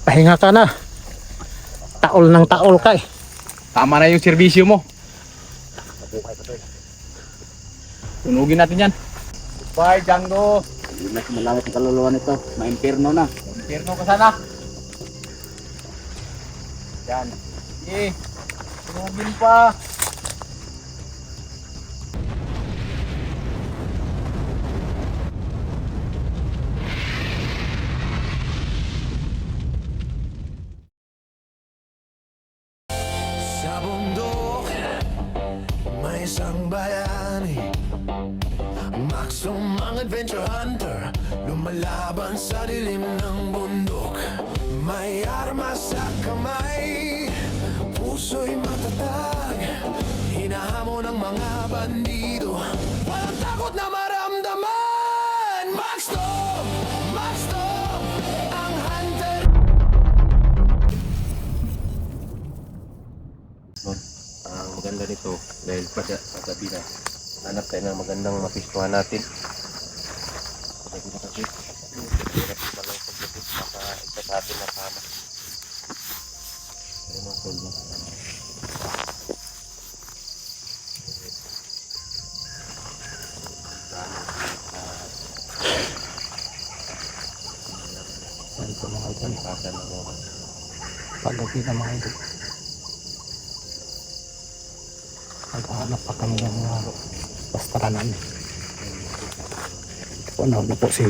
Pahinga ka na. Taol ng taol ka eh. Tama na yung serbisyo mo. Tunugin natin yan. Goodbye, Django. Mas malawit ang kaluluwa nito. Ma-impirno na. Impirno ka sana. Yan. Sige. Tunugin pa. Sa bundok, may isang bayani, maximum adventure hunter, lumalaban sa dilim ng bundok. May armas sa kamay, puso'y matatag, hinahamon ng mga bandido, walang takot na maramdaman. Max Tom! Max Tom! Ang hunter. Ang maganda nito dahil paggabi na hanap tayo ng magandang mapistuhan natin. Paggabi na kasi hirap malang paggabi baka isa sa atin na sama. Ano mga tol mo? Ito mga idol. Pagkakan ng mga Paggabi na mga idol. Maghahanap pa kami ng pastranan. Punaw na po si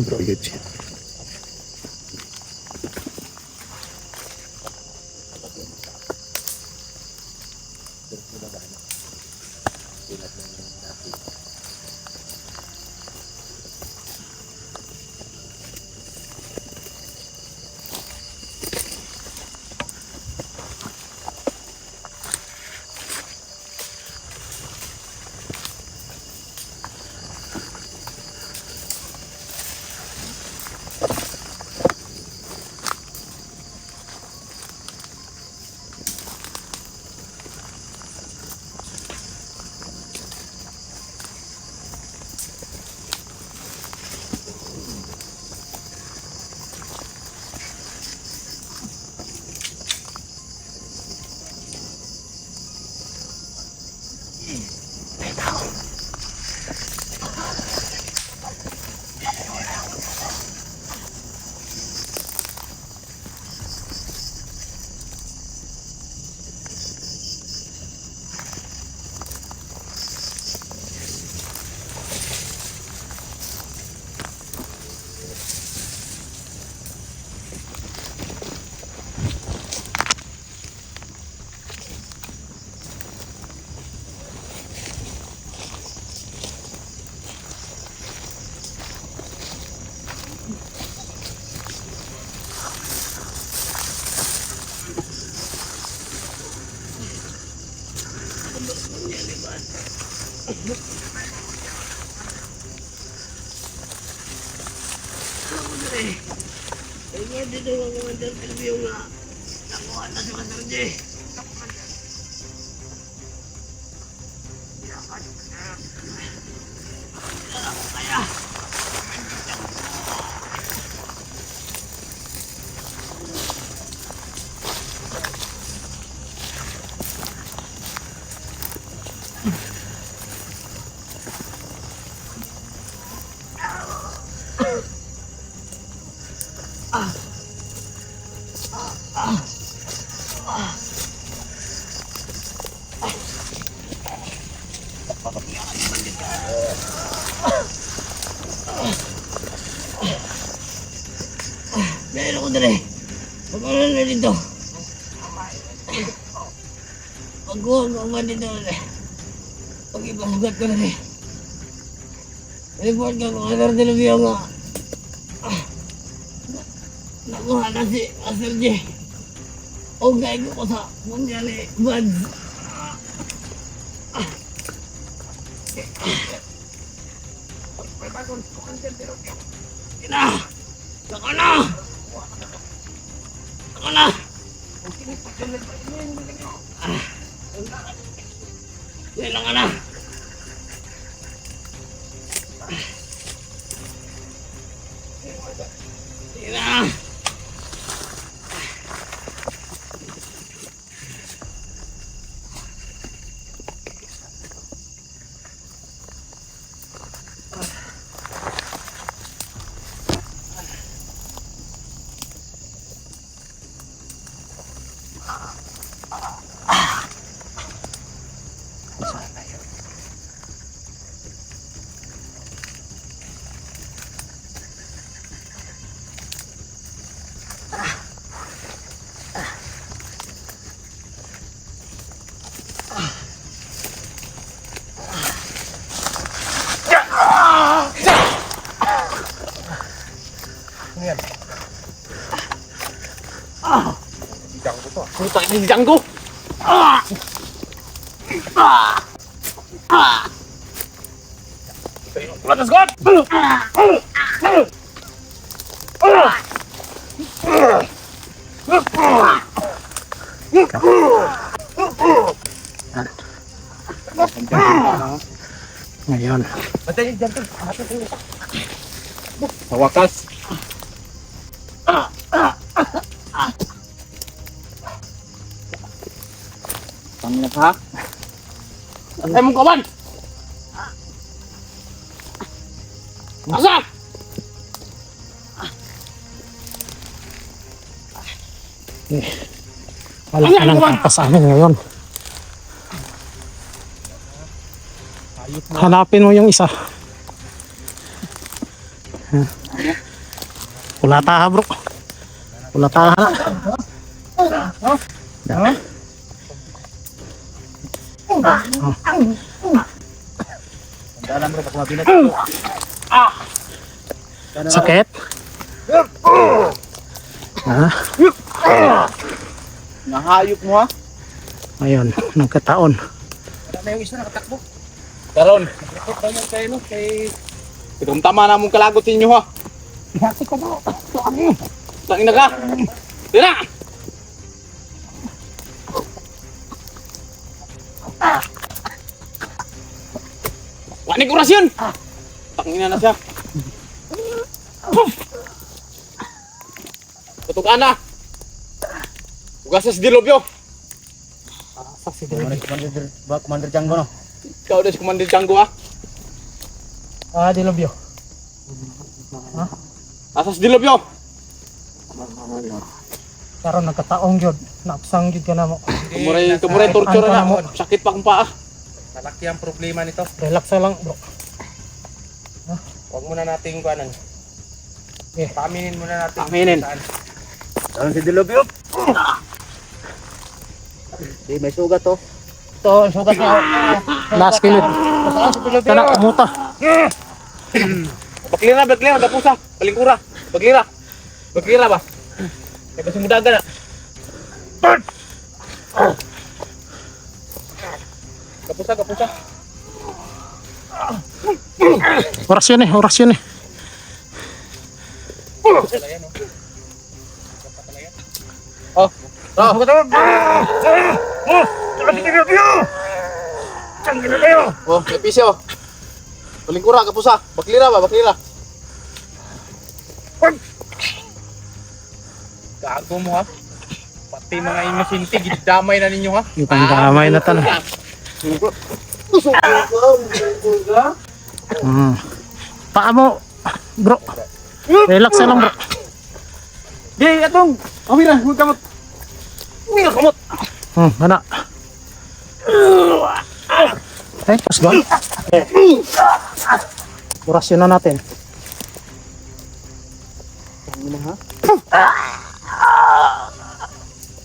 Bro Eugene. Meron ko dali. Pagkano na dito? Pagkuha ko ba dito na? Pag-ipasugat ko na rin. Report ka kung ano rin nilabihan nga. Nakuha na si Master J. O gaya ko sa Mungyali Buds. Ina! Saka na! Saka na! Kailangan na! Ina! Puta, ini si Django. Let's go. Ngayon. Sa wakas. Tangina ka. Ay mong kawan. Asa? Wala ka nang tampas sa amin ngayon. Hanapin mo yung isa. Kulata ha bro. Kulata ha. Dalam bro, baka mabinat. Sakit. Ha? Nahayop mo ha. Ayun, nagkataon. Wala yung isa nakatakbo. Karon. Bakit ba yung kayo no? Kay... Itong tama na mong kalagot ninyo ha. Hati ko bro. Tangina ka. Tira. Wani kurasyon. Tangina na siya. Tutukan na. Ugasas dilobyo. Commander Django no? Ikaw udah si Commander Django ha. Dilobyo. Asas dilobyo. Karon nagkataong gyud. Napsang gyud ka na mo. Kumuray torture na mo. Sakit pa kung paa. Malaki ang problema nito. Relax na lang bro. Huwag muna nating kuanan. Paaminin muna natin. Paaminin. Saan. Dalam si Dilobyo. Di, may sugat to. Ito, sugat niya. Last kilid. Kana kumuta. Baklira, gapusa. Palingkura. Baklira ba? Kaya kasi mudaga na. Gapusa. Oras yun eh. Oh. Oh, may pisyo. Palingkura, gapusa. Baklira. Gago mo ha. Pati mga inosinti, gidamay na ninyo ha. Yung pangdamay na talaga. Paa mo, bro. Relax na lang bro. Di, atong. Amira, huwag kamot. Hana. Tapos doon. Orasyon na natin.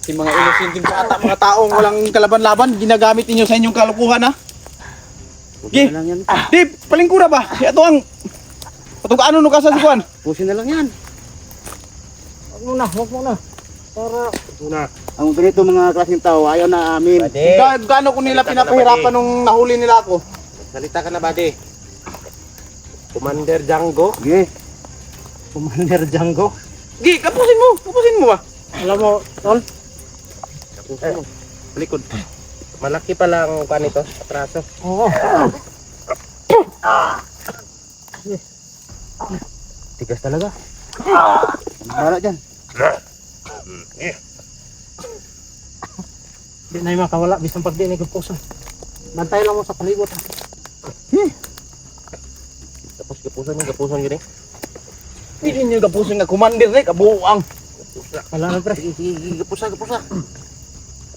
Si mga inosinting bata, mga taong walang kalaban-laban, ginagamit ninyo sa inyong kalukuhan ha. Gi, lang yan. di, palingkura ba? Ito ang patungkaano no kasa sikuan. Pusin na lang yan. Huwag muna. Para Ang ganito mga klaseng tao, ayaw na amin. Gaano ko nila pinapahirapan nung nahuli nila ako? Salita ka na, buddy. Commander Django. Sige. Commander Django. Gi, kapusin mo ba? Alam mo, tol? Likod. Malaki pala ang kuan nito, atraso. Oo. Tigas talaga. Bala dyan. Di na yung makawala. Bisang pag di na gapusan. Bantay lang mo sa palibot. Tapos gapusan yun eh. Hindi ninyo kapusin nga commander ni, kabuang. Wala na pre. Sige, gapusa.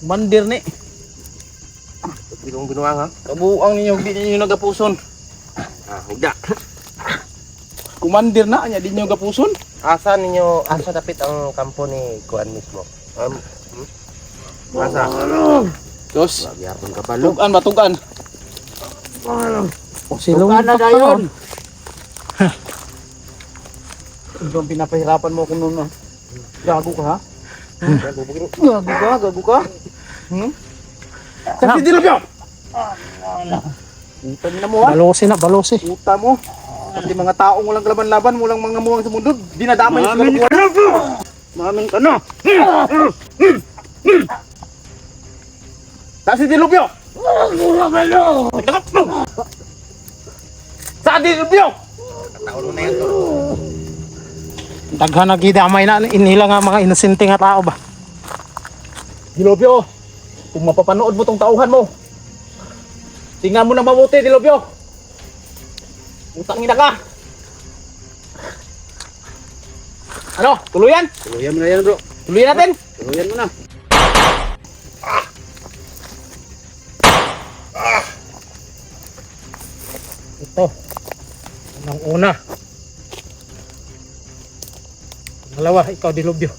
Commander ni, Bilong binuang ha. kabuang ninyo, hindi ninyo nagapuson. Hugda. Commander na, anya di ninyo gapuson. Asa dapit ang kampo ni Kuan mismo? Asa? Dos, Magyapon ka pa, Lo. tugan. Silong Tugan na dayon. Ito ang pinapahirapan mo kung nung gago ka ha. Gago ka. Sa si Dilobyo! Puta na mo ha. Balosi na, balosi. Puta mo. Pati mga taong walang laban-laban, walang mga muwang sa mundo, dinadamay sa kalukuhan. Mamin ka na. Sa si Dilobyo! Sa Dilobyo! Daghan na gidamay na inila nga mga inosente nga tao ba. Dilobyo, kung mapapanood mo tong tauhan mo, tingnan mo na mabuti, Dilobyo. Utang ina ka. Ano? Tuluyan? Tuluyan mo na yan, bro. Tuluyan natin? Tuluyan mo na. Ito. Unang una. Pangalawa, ikaw Dilobyo.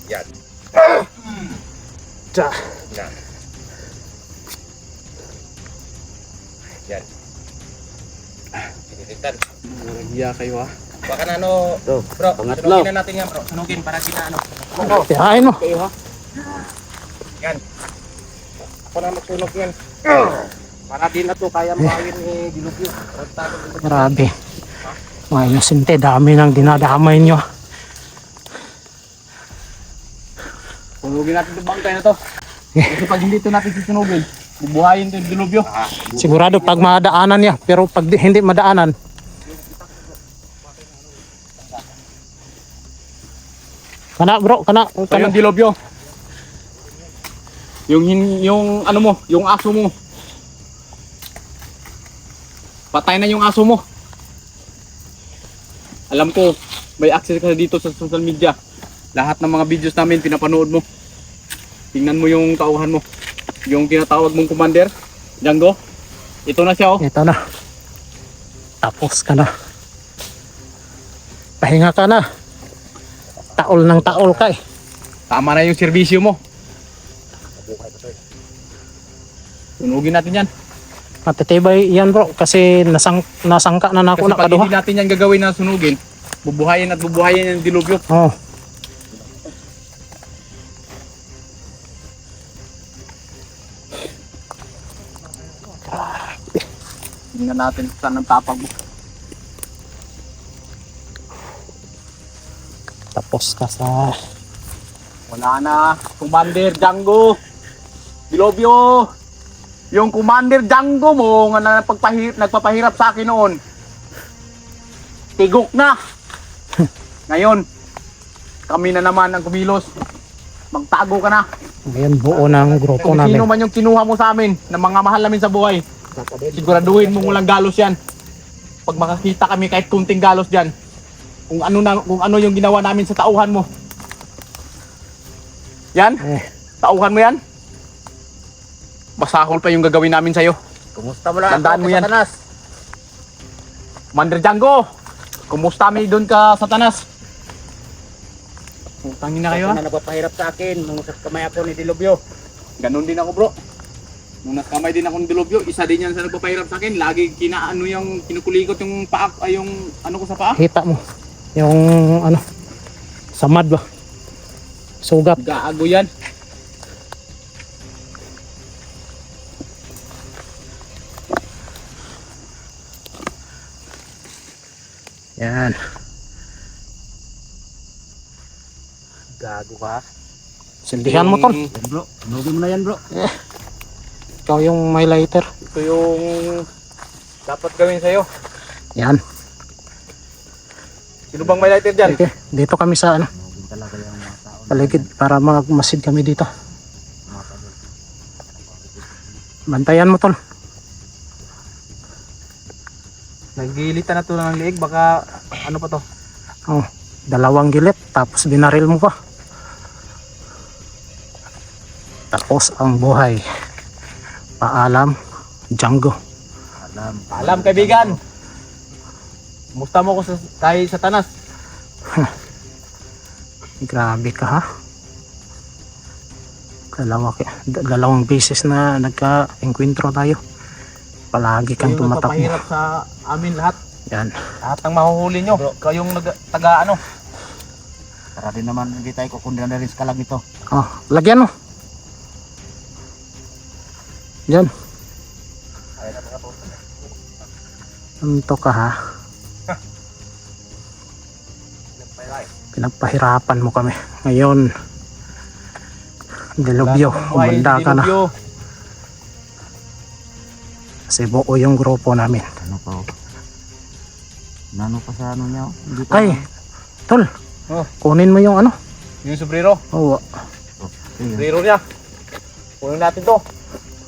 Yan. Tsa. Na. Yan. Pinilitan. Hiya kayo ha. Baka na ano, Bro, bro, pangatlo. sunugin na natin yan bro. Sunugin para kita ano. Tiyain mo. Yan. Ako na magsunog yan. Para din na to kaya makawin ni Dilobyo. Grabe. Mga inosente, dami nang dinadamay nyo. Sunugin natin itong bangkay na to. Kasi pag hindi ito natin susunugin, bubuhayin ito yung Dilobyo. Sigurado pag madaanan niya, pero pag hindi madaanan, kana bro, kana. So yung Dilobyo. Yung ano mo, yung aso mo. Patay na yung aso mo. Alam ko, may access ka dito sa social media. Lahat ng mga videos namin pinapanood mo. Tingnan mo yung tauhan mo. Yung tinatawag mong commander, Django. Ito na siya oh. Ito na. Tapos ka na. Pahinga ka na. Taol ng taol ka eh. Tama na yung serbisyo mo. Sunugin natin yan. Matitibay yan bro kasi nasangka na Kasi nako na pag kaduha. hindi natin yan gagawin na sunugin, bubuhayin at bubuhayin yung Dilobyo. Oh, Tingnan natin saan ang tapang mo. tapos ka sa Wala na. Commander Django. Dilobyo. Yung Commander Django mo nga nagpapahirap sa akin noon. Tigok na. Ngayon, kami na naman ang kumilos. Magtago ka na. ngayon buo ng grupo Kung namin. sino man yung kinuha mo sa amin na mga mahal namin sa buhay, siguraduhin mo walang galos yan. Pag makakita kami kahit kunting galos dyan, kung ano yung ginawa namin sa tauhan mo. Yan? Eh. Tauhan mo yan? Basahol pa yung gagawin namin sa'yo. Kumusta mo lang Tandaan mo yan. Satanas? Commander Django, kumusta mi doon ka Satanas? Utangin na kayo ha? Na nagpapahirap sa akin nung sa kamay ako ni Dilobyo. Ganon din ako bro. Nung naskamay din ako ng Dilobyo, isa din yan sa nagpapahirap sa akin. Lagi kinaano yung kinukulikot yung paa, ay yung ano ko sa paa. Hita mo. Yung ano, samad ba? Sugat. Gaago yan. Yan. Gago ka. Sindihan mo tol. Yan, bro. Tunugin mo na yan, bro. Ikaw yung may lighter. Ito yung dapat gawin sa'yo. Yan. Sino bang may lighter dyan? Okay. Dito kami sa ano, Tunugin talaga yung mga tao. paligid para magmasid kami dito. Bantayan mo tol. Nagilitan na to ng liig, baka ano pa to? Oh, 2 gilit tapos binaril mo pa. Tapos ang buhay. Paalam, Django. Alam kaibigan. Kumusta mo ko sa kay Satanas? Grabe ka ha. 2 beses na nagka-enkwentro tayo. Palagi kang Kayong tumatakbo. nagpapahirap sa amin lahat. Yan. Lahat ng mahuhuli nyo. Kayong taga ano. Para din naman hindi tayo kukundi na rin sa kalag ito. Oh, lagyan mo. Yan. Anto ka ha? Pinagpahirapan mo kami. Ngayon, Dilubyo, umanda ka na. Kasi buo yung grupo namin. Ano pa oh. Nano pa sa ano niya oh. Hindi pa. Ay, tol. Oh. Kunin mo yung ano. Yung sombrero. Oo. Ayun. Sombrero niya. Kunin natin to.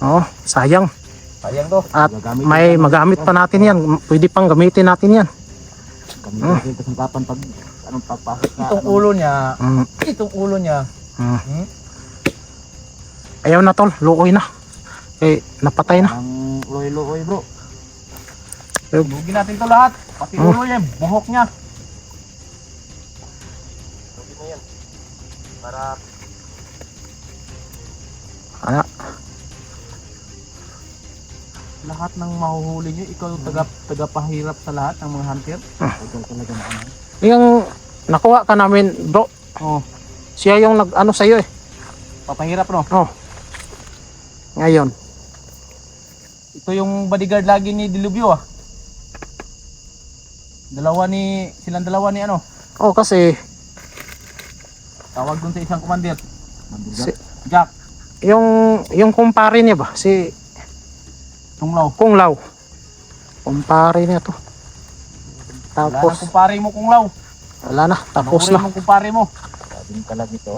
Oo, sayang. Sayang to. At Gagamit may magamit pa natin yan. Pwede pang gamitin natin yan. Kami natin ito sa kapan pag anong pagpasok na. Itong ulo niya. Mm. Itong ulo niya. Mm. Hmm? Ayaw na tol, luoy na. Eh, napatay na. Ang luoy-luoy bro. Bugin natin to lahat. Pati ulo niya, buhok niya. Lugin mo yan. Para Ano? Lahat ng mahuhuli niyo, ikaw yung tagapahirap sa lahat ng mga hunter. Ito talaga na ano. Yung nakuha ka namin, bro. Oh, Siya yung nag-ano sa'yo eh. papahirap no. Oh. Ngayon. Ito yung bodyguard lagi ni Dilubyo ah. Silang dalawa ni ano. Oh, kasi Tawag dun sa isang commander. si, Jack, yung kumpare niya ba? Si Tunglaw. Kung Lao. Kumpare niya to. Wala Tapos, nang kumpare mo Kunglaw. wala na. Tapos Panurin na. mong kumpare mo. Sabing kalag ito.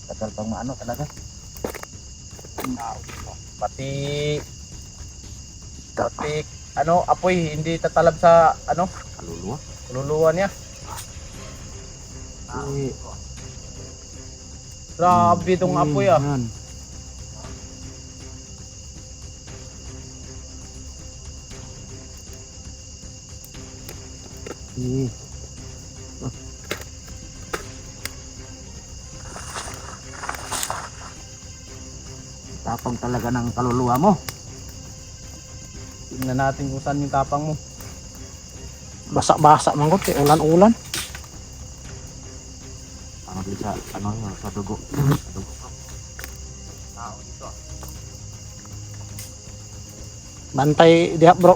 Tagal pang maano talaga. Pati ano, apoy hindi tatalab sa ano, Kaluluwa. luluwa niya. Grabe itong apoy ah. Yan. Tapang talaga ng kaluluwa mo. Tingnan natin kung saan yung tapang mo. Basa-basa man ko. Ulan-ulan. Ano din sa ano yun, sa dugo. Sa dugo. Bantay diha bro.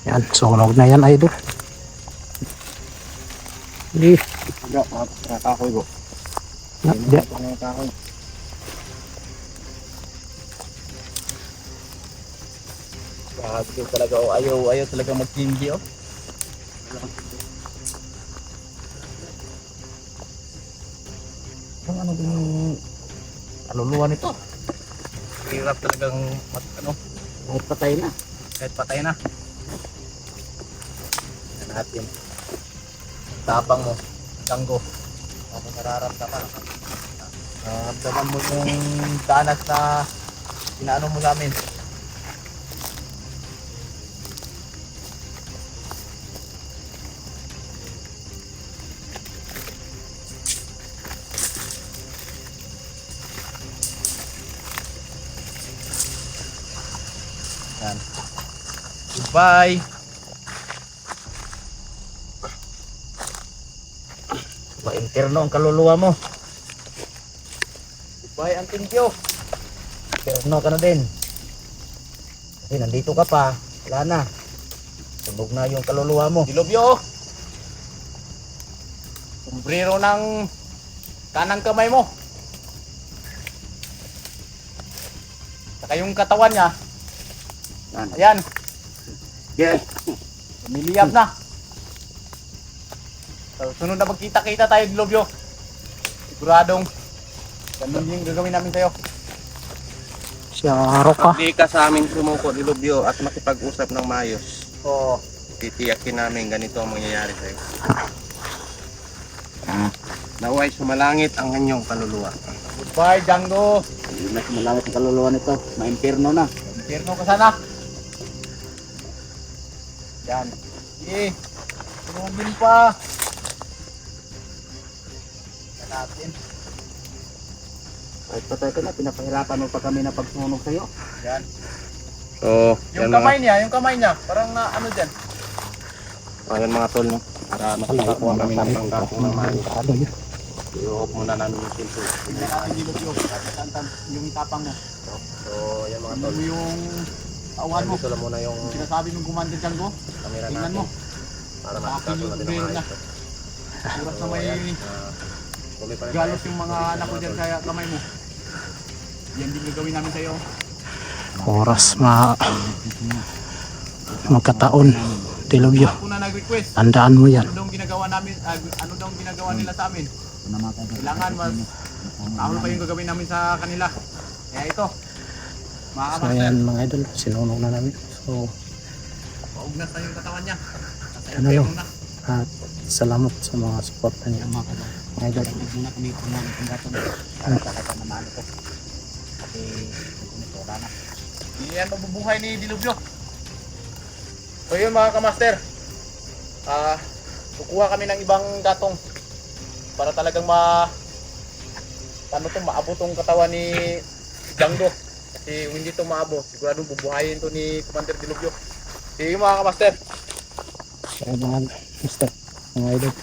Yan, sunog na yan idol. Di, Kakoy bro. di. Kakoy. Grabe talaga oh. Ayaw talaga mag-kimbi oh. Ano din yung kaluluwa nito? Hirap talagang ano, Kahit patay na. kahit patay na. Tingnan natin. Tapang mo, tanggo. Ano nararamdaman? Nararamdaman mo yung danas na inaano mo sa amin. Yan. Goodbye. Interno ang kaluluwa mo. Goodbye, Anting Pio. Interno ka na din. Kasi nandito ka pa. Wala na. Tunog na yung kaluluwa mo. Dilubyo. Sombrero ng kanang kamay mo. Saka yung katawan niya. Ayan. Yes. Lumiliyab na. So, sunod na magkita-kita tayo, Dilubyo. Siguradong ganun yung gagawin namin sa'yo. Siya araw ka. hindi ka sa amin sumuko, Dilubyo, at makipag-usap ng maayos. Oo. Titiyakin namin ganito ang mangyayari sa'yo. Naway sumalangit ang inyong kaluluwa. Goodbye, Django. Hindi na sumalangit ang kaluluwa nito. Ma-impirno na. Impirno ka sana. Yan. Sige. Tunugin pa. Kahit patay ka na, pinapahirapan mo pa kami na pagsunog sa'yo. So, yan Yung kamay niya, parang na ano dyan. Ayan mga tol, no? Para makakuha kami ng pangkakong ng mahal. I-off muna namin yung cellphone. Tingnan natin dito yung tapang mo. So, yan mga Ano tol. yung tauhan mo. Dito lang muna yung Sinasabi ng Commander Django. camera Tingnan natin. mo. Para Akin makakaso yung natin brain ang na. maayos. Surat na may Tuloy pa rin galos tayo. yung mga anak ko dyan sa kamay mo. Yan din gagawin namin sa'yo. Oras magkataon. Dilubyo. Ako na nag-request. Tandaan mo yan. Ano daw ang ginagawa namin, ano daw ang ginagawa nila sa amin. Kailangan mas tahol pa yung gagawin namin sa kanila. Kaya ito, mga So kamaster, ayan mga idol, sinunog na namin. So maugnas na yung katawan niya. Ano lang? at salamat sa mga suporta niyo mga idol. Muna kami kumain ng gato. Para talaga naman ito. Kasi ito wala na. Yan mabubuhay ni Dilubyo. So yun mga kamaster, kukuha kami ng ibang gatong para talagang maabot tong katawan ni Django. Kasi kung hindi ito maabot, siguradong bubuhayin to ni Commander Dilubyo. Sige mga kamaster. So mga idol, mga idol.